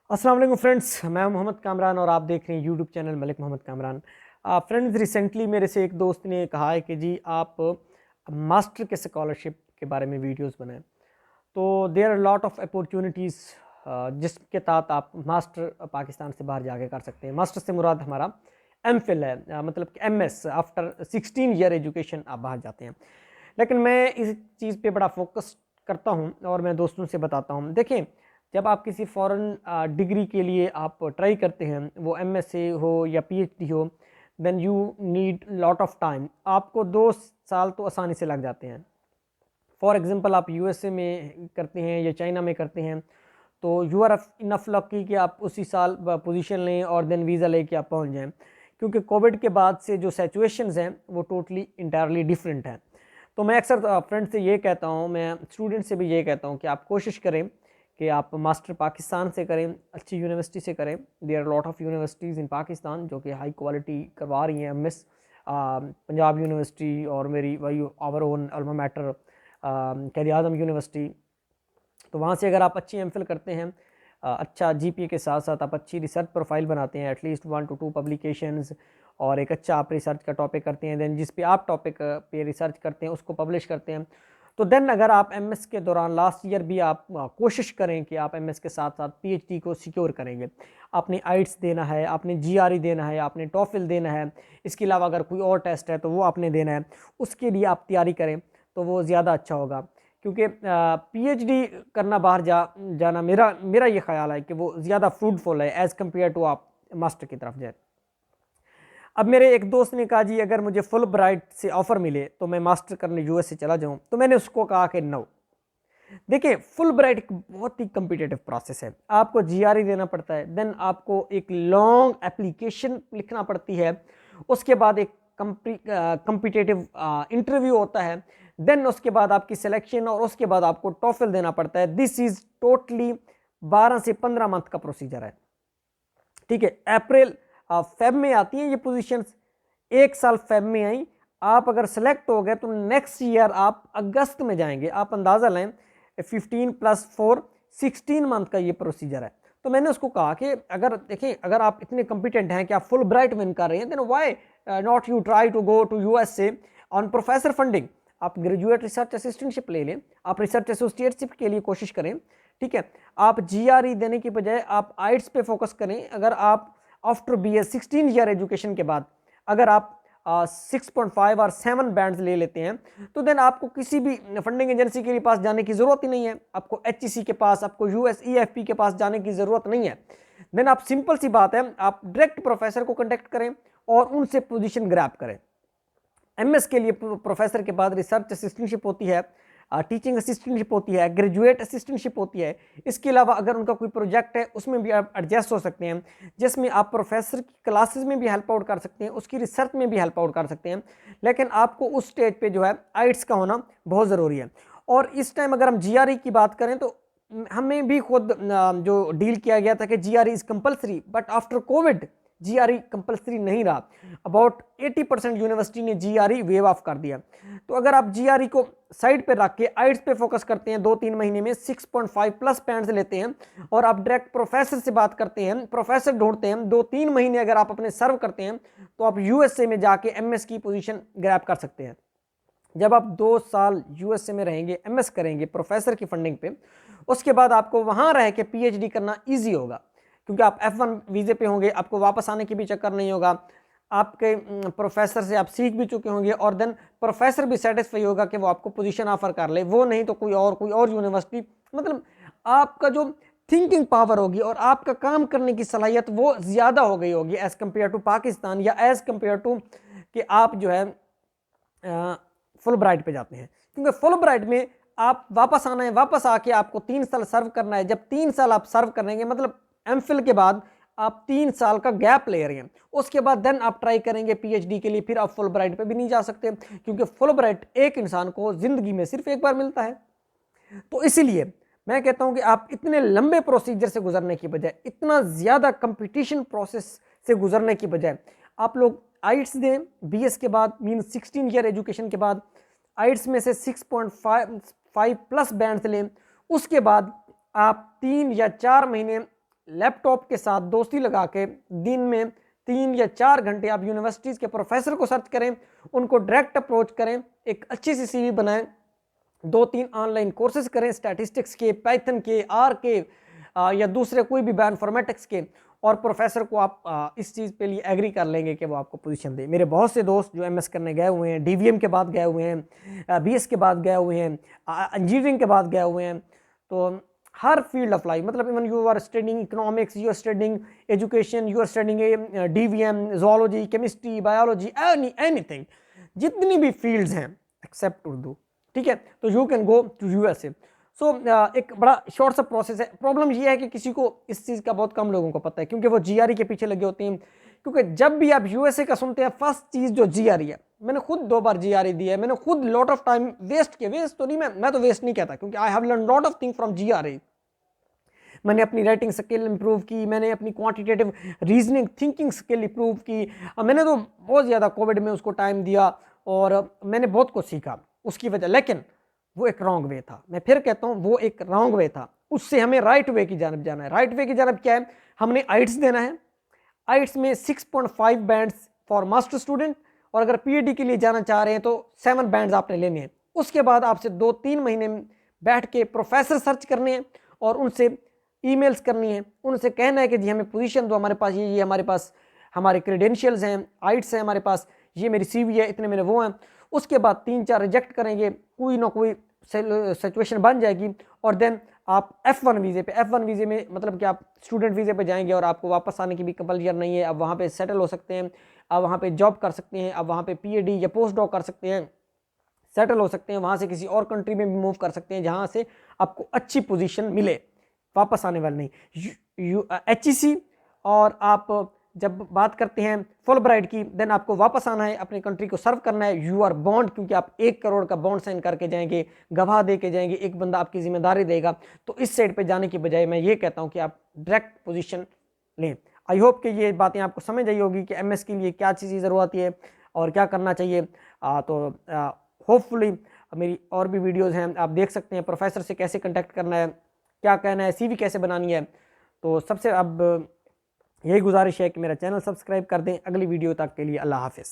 अस्सलाम वालेकुम फ्रेंड्स, मैं मोहम्मद कामरान और आप देख रहे हैं YouTube channel Malik Mohammad Kamran. Friends, recently मेरे से एक दोस्त ने कहा है कि जी आप मास्टर के स्कॉलरशिप के बारे में वीडियोस बनाएं। तो there are lot of opportunities जिसके तहत आप मास्टर पाकिस्तान से बाहर जाके कर सकते हैं। मास्टर से मुराद हमारा एम फिल है, मतलब कि MS आफ्टर 16 ईयर एजुकेशन आप बाहर जाते हैं। लेकिन मैं इस चीज़ पे बड़ा फोकस करता हूँ और मैं दोस्तों से बताता हूँ। देखें, जब आप किसी फॉरेन डिग्री के लिए आप ट्राई करते हैं, वो MSc हो या PhD हो, then you need lot of time. आपको 2 साल तो आसानी से लग जाते हैं। फॉर एग्जांपल, आप USA में करते हैं या चाइना में करते हैं तो यू आर इनफ लकी कि आप उसी साल पोजीशन लें और देन वीज़ा लेके आप पहुंच जाएं, क्योंकि कोविड के बाद से जो सिचुएशंस हैं वो टोटली इंटायरली डिफरेंट हैं। तो मैं अक्सर फ्रेंड से ये कहता हूँ, मैं स्टूडेंट से भी ये कहता हूँ कि आप कोशिश करें कि आप मास्टर पाकिस्तान से करें, अच्छी यूनिवर्सिटी से करें। There are lot of universities in Pakistan जो कि हाई क्वालिटी करवा रही हैं। मिस पंजाब यूनिवर्सिटी और मेरी वही आवर ओन अल्मा मैटर कैद आज़म यूनिवर्सिटी। तो वहाँ से अगर आप अच्छी एम फिल करते हैं, अच्छा GPA के साथ साथ आप अच्छी रिसर्च प्रोफाइल बनाते हैं, एटलीस्ट 1 to 2 पब्लिकेशंस, और एक अच्छा आप रिसर्च का टॉपिक करते हैं, देन जिस पे आप टॉपिक पे रिसर्च करते हैं उसको पब्लिश करते हैं, तो देन अगर आप MS के दौरान लास्ट ईयर भी आप कोशिश करें कि आप MS के साथ साथ PhD को सिक्योर करेंगे। आपने IELTS देना है, आपने GRE देना है, आपने TOEFL देना है, इसके अलावा अगर कोई और टेस्ट है तो वो आपने देना है। उसके लिए आप तैयारी करें तो वो ज़्यादा अच्छा होगा, क्योंकि PhD करना बाहर जाना मेरा मेरा ये ख्याल है कि वो ज़्यादा फ्रूटफुल है एज़ कम्पेयर टू आप मास्टर की तरफ जाए। अब मेरे एक दोस्त ने कहा जी अगर मुझे फुल ब्राइट से ऑफ़र मिले तो मैं मास्टर करने US से चला जाऊं, तो मैंने उसको कहा कि नो। देखिए, फुल ब्राइट एक बहुत ही कम्पिटेटिव प्रोसेस है। आपको GRE देना पड़ता है, देन आपको एक लॉन्ग एप्लीकेशन लिखना पड़ती है, उसके बाद एक कम्पिटेटिव इंटरव्यू होता है, देन उसके बाद आपकी सिलेक्शन और उसके बाद आपको टॉफल देना पड़ता है। दिस इज टोटली 12 से 15 मंथ का प्रोसीजर है। ठीक है, अप्रैल फेब में आती है ये पोजीशंस, एक साल फेब में आई, आप अगर सेलेक्ट हो गए तो नेक्स्ट ईयर आप अगस्त में जाएंगे। आप अंदाजा लें 15 + 4 16 मंथ का ये प्रोसीजर है। तो मैंने उसको कहा कि अगर देखें, अगर आप इतने कॉम्पिटेंट हैं कि आप फुल ब्राइट विन कर रहे हैं, then why not you try to go to USA on professor funding. आप ग्रेजुएट रिसर्च असिस्टेंटशिप ले लें, आप रिसर्च एसोसिएटशिप के लिए कोशिश करें। ठीक है, आप GRE देने की बजाय आप IELTS पे फोकस करें। अगर आप आफ्टर BS 16 ईयर एजुकेशन के बाद अगर आप 6.5 और 7 बैंड्स ले लेते हैं, तो देन आपको किसी भी फंडिंग एजेंसी के पास जाने की ज़रूरत ही नहीं है। आपको HEC के पास, आपको US EFP के पास जाने की ज़रूरत नहीं है। देन आप, सिंपल सी बात है, आप डायरेक्ट प्रोफेसर को कॉन्टेक्ट करें और उनसे पोजीशन ग्रैब करें। MS के लिए प्रोफेसर के बाद रिसर्च असिस्टेंटशिप होती है, टीचिंग असिस्टेंटशिप होती है, ग्रेजुएट असिस्टेंटशिप होती है। इसके अलावा अगर उनका कोई प्रोजेक्ट है उसमें भी आप एडजस्ट हो सकते हैं, जिसमें आप प्रोफेसर की क्लासेस में भी हेल्प आउट कर सकते हैं, उसकी रिसर्च में भी हेल्प आउट कर सकते हैं। लेकिन आपको उस स्टेज पे जो है IELTS का होना बहुत ज़रूरी है। और इस टाइम अगर हम GRE की बात करें तो हमें भी खुद जो डील किया गया था कि GRE is compulsory, but after Covid GRE compulsory नहीं रहा। अबाउट 80% यूनिवर्सिटी ने GRE वेव ऑफ कर दिया। तो अगर आप GRE को साइड पे रख के IELTS पे फोकस करते हैं, 2-3 महीने में 6.5+ बैंड्स लेते हैं और आप डायरेक्ट प्रोफेसर से बात करते हैं, प्रोफेसर ढूंढते हैं, 2-3 महीने अगर आप अपने सर्व करते हैं, तो आप USA में जाके MS की पोजीशन ग्रैब कर सकते हैं। जब आप 2 साल USA में रहेंगे, MS करेंगे प्रोफेसर की फंडिंग पे, उसके बाद आपको वहां रह के PhD करना ईजी होगा, क्योंकि आप F1 वीजे पे होंगे, आपको वापस आने की भी चक्कर नहीं होगा। आपके प्रोफेसर से आप सीख भी चुके होंगे और देन प्रोफेसर भी सेटिस्फाई होगा कि वो आपको पोजीशन ऑफर कर ले, वो नहीं तो कोई और यूनिवर्सिटी। मतलब आपका जो थिंकिंग पावर होगी और आपका काम करने की सलाहियत वो ज़्यादा हो गई होगी एज़ कम्पेयर टू पाकिस्तान, या एज़ कम्पेयर टू कि आप जो है फुल ब्राइट पे जाते हैं। क्योंकि फुल ब्राइट में आप वापस आना है, वापस आके आपको 3 साल सर्व करना है। जब 3 साल आप सर्व करेंगे, मतलब MPhil के बाद आप 3 साल का गैप ले रहे हैं, उसके बाद देन आप ट्राई करेंगे PhD के लिए, फिर आप फुल ब्राइट पे भी नहीं जा सकते, क्योंकि फुल ब्राइट एक इंसान को जिंदगी में सिर्फ एक बार मिलता है। तो इसीलिए मैं कहता हूं कि आप इतने लंबे प्रोसीजर से गुजरने की बजाय, इतना ज्यादा कंपटीशन प्रोसेस से गुजरने की बजाय, आप लोग IELTS दें BS के बाद, मीन 16 ईयर एजुकेशन के बाद IELTS में से 6.5+ बैंड लें। उसके बाद आप 3 या 4 महीने लैपटॉप के साथ दोस्ती लगा के दिन में 3 या 4 घंटे आप यूनिवर्सिटीज़ के प्रोफेसर को सर्च करें, उनको डायरेक्ट अप्रोच करें, एक अच्छी सी CV बनाएं, 2-3 ऑनलाइन कोर्सेज करें स्टैटिस्टिक्स के, पाइथन के, आर के या दूसरे कोई भी बायोइन्फॉर्मेटिक्स के, और प्रोफेसर को आप इस चीज़ पे लिए एग्री कर लेंगे कि वो आपको पोजीशन दे। मेरे बहुत से दोस्त जो MS करने गए हुए हैं, DVM के बाद गए हुए हैं, BS के बाद गए हुए हैं, इंजीनियरिंग के बाद गए हुए हैं, तो हर फील्ड ऑफ लाइफ, मतलब even you are studying economics, you are studying education, you are studying DVM, zoology, chemistry, biology, anything, जितनी भी फील्ड्स हैं एक्सेप्ट उर्दू, ठीक है, तो you can go to USA। So एक बड़ा शॉर्ट सा प्रोसेस है। प्रॉब्लम ये है कि किसी को इस चीज़ का बहुत कम लोगों को पता है, क्योंकि वो GRE के पीछे लगे होते हैं। क्योंकि जब भी आप USA का सुनते हैं, फर्स्ट चीज़ जो GRE है, मैंने खुद 2 बार GRE दी है, मैंने खुद लॉट ऑफ टाइम वेस्ट किया, वेस्ट तो नहीं, मैं तो वेस्ट नहीं कहता, क्योंकि I have learn lot of thing from GRE। मैंने अपनी राइटिंग स्किल इंप्रूव की, मैंने अपनी quantitative reasoning thinking skill improve की, मैंने तो बहुत ज़्यादा कोविड में उसको टाइम दिया और मैंने बहुत कुछ सीखा उसकी वजह, लेकिन वो एक रॉन्ग वे था। मैं फिर कहता हूँ वो एक रॉन्ग वे था, उससे हमें राइट वे की जानब जाना है। राइट वे की जानब क्या है? हमने आइट्स देना है, आइट्स में 6.5 बैंड्स फॉर मास्टर स्टूडेंट, और अगर PhD के लिए जाना चाह रहे हैं तो 7 बैंड्स आपने लेने हैं। उसके बाद आपसे 2-3 महीने बैठ के प्रोफेसर सर्च करने हैं और उनसे ईमेल्स करनी है, उनसे कहना है कि जी हमें पोजीशन दो, हमारे पास ये हमारे पास हमारे क्रेडेंशियल्स हैं, आइट्स हैं हमारे पास, ये मेरी CV है, इतने मेरे वो हैं। उसके बाद 3-4 रिजेक्ट करेंगे, कोई ना कोई सिचुएशन बन जाएगी, और देन आप F1 वीज़े पे, F1 वीज़े में मतलब कि आप स्टूडेंट वीज़े पे जाएंगे और आपको वापस आने की भी कंपल्शन नहीं है। आप वहाँ पे सेटल हो सकते हैं, आप वहाँ पे जॉब कर सकते हैं, आप वहाँ पे PhD या पोस्ट डॉक कर सकते हैं, सेटल हो सकते हैं, वहाँ से किसी और कंट्री में भी मूव कर सकते हैं जहाँ से आपको अच्छी पोजीशन मिले, वापस आने वाले नहीं। HEC, और आप जब बात करते हैं फुल ब्राइट की, देन आपको वापस आना है, अपनी कंट्री को सर्व करना है। यू आर बॉन्ड, क्योंकि आप 1 करोड़ का बॉन्ड साइन करके जाएंगे, गवाह दे के जाएंगे, एक बंदा आपकी जिम्मेदारी देगा। तो इस साइड पे जाने की बजाय मैं ये कहता हूँ कि आप डायरेक्ट पोजीशन लें। आई होप कि ये बातें आपको समझ आई होगी कि MS के लिए क्या चीज़ ज़रूरत है और क्या करना चाहिए। तो होपफुली मेरी और भी वीडियोज़ हैं, आप देख सकते हैं प्रोफेसर से कैसे कंटेक्ट करना है, क्या कहना है, CV कैसे बनानी है। तो सबसे अब यही गुजारिश है कि मेरा चैनल सब्सक्राइब कर दें। अगली वीडियो तक के लिए अल्लाह हाफिज़।